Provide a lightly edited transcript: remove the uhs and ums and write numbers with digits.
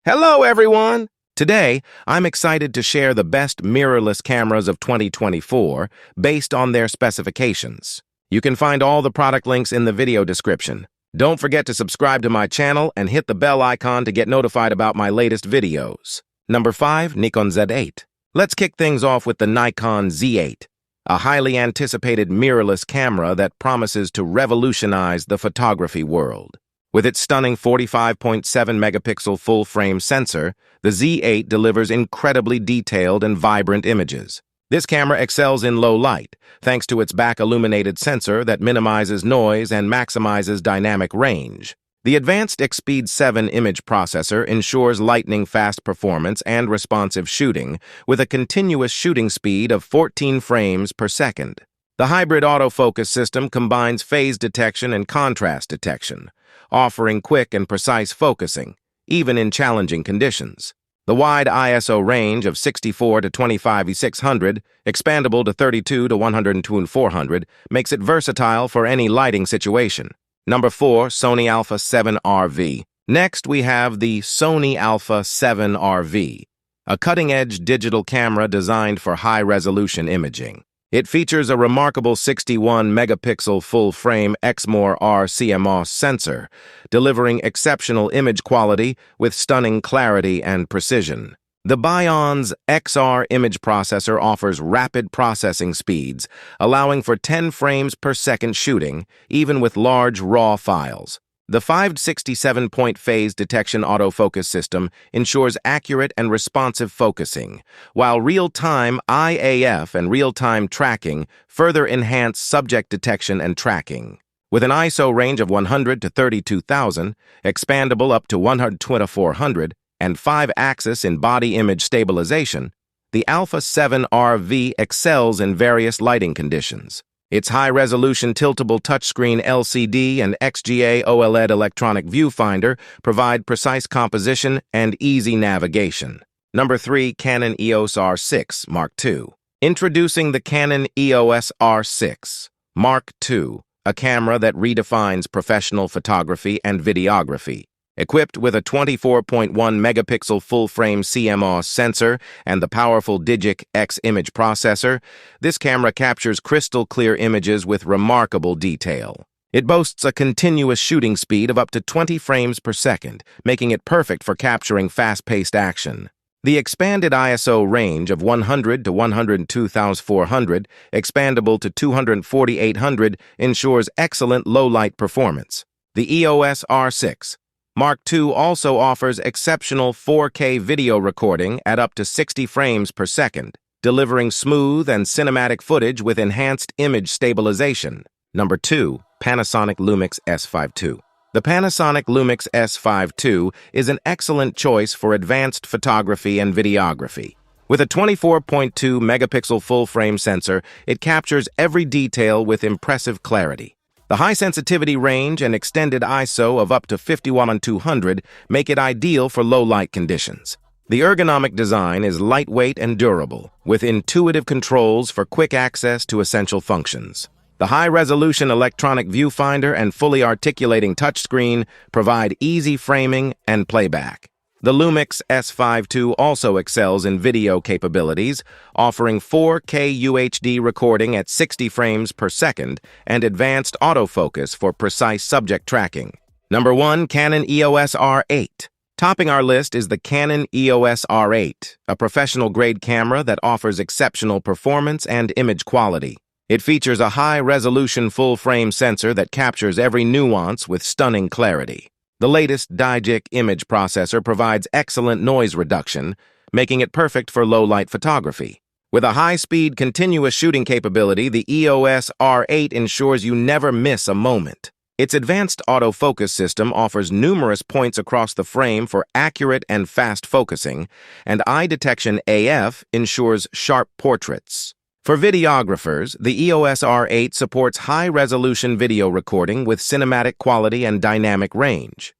Hello, everyone! Today, I'm excited to share the best mirrorless cameras of 2024 based on their specifications. You can find all the product links in the video description. Don't forget to subscribe to my channel and hit the bell icon to get notified about my latest videos. Number 5. Nikon Z8. Let's kick things off with the Nikon Z8, a highly anticipated mirrorless camera that promises to revolutionize the photography world. With its stunning 45.7 megapixel full-frame sensor, the Z8 delivers incredibly detailed and vibrant images. This camera excels in low light, thanks to its back-illuminated sensor that minimizes noise and maximizes dynamic range. The advanced XSpeed 7 image processor ensures lightning-fast performance and responsive shooting, with a continuous shooting speed of 14 frames per second. The hybrid autofocus system combines phase detection and contrast detection, offering quick and precise focusing, even in challenging conditions. The wide ISO range of 64 to 25x600, expandable to 32 to 102 and 400, makes it versatile for any lighting situation. Number 4. Sony Alpha 7 RV. Next, we have the Sony Alpha 7 RV, a cutting-edge digital camera designed for high-resolution imaging. It features a remarkable 61-megapixel full-frame XMOR-R CMOS sensor, delivering exceptional image quality with stunning clarity and precision. The Bionz XR image processor offers rapid processing speeds, allowing for 10 frames per second shooting, even with large raw files. The 567-point phase detection autofocus system ensures accurate and responsive focusing, while real-time IAF and real-time tracking further enhance subject detection and tracking. With an ISO range of 100 to 32,000, expandable up to 120 to 400, and 5-axis in-body image stabilization, the Alpha 7 RV excels in various lighting conditions. Its high-resolution tiltable touchscreen LCD and XGA OLED electronic viewfinder provide precise composition and easy navigation. Number 3. Canon EOS R6 Mark II. Introducing the Canon EOS R6 Mark II, a camera that redefines professional photography and videography. Equipped with a 24.1 megapixel full-frame CMOS sensor and the powerful Digic X image processor, this camera captures crystal-clear images with remarkable detail. It boasts a continuous shooting speed of up to 20 frames per second, making it perfect for capturing fast-paced action. The expanded ISO range of 100 to 102,400, expandable to 24800, ensures excellent low-light performance. The EOS R6 Mark II also offers exceptional 4K video recording at up to 60 frames per second, delivering smooth and cinematic footage with enhanced image stabilization. Number 2. Panasonic Lumix S5 II. The Panasonic Lumix S5 II is an excellent choice for advanced photography and videography. With a 24.2 megapixel full-frame sensor, it captures every detail with impressive clarity. The high-sensitivity range and extended ISO of up to 51-200 make it ideal for low-light conditions. The ergonomic design is lightweight and durable, with intuitive controls for quick access to essential functions. The high-resolution electronic viewfinder and fully articulating touchscreen provide easy framing and playback. The Lumix S5 II also excels in video capabilities, offering 4K UHD recording at 60 frames per second and advanced autofocus for precise subject tracking. Number 1. Canon EOS R8. Topping our list is the Canon EOS R8, a professional-grade camera that offers exceptional performance and image quality. It features a high-resolution full-frame sensor that captures every nuance with stunning clarity. The latest Digic image processor provides excellent noise reduction, making it perfect for low-light photography. With a high-speed continuous shooting capability, the EOS R8 ensures you never miss a moment. Its advanced autofocus system offers numerous points across the frame for accurate and fast focusing, and eye detection AF ensures sharp portraits. For videographers, the EOS R8 supports high-resolution video recording with cinematic quality and dynamic range.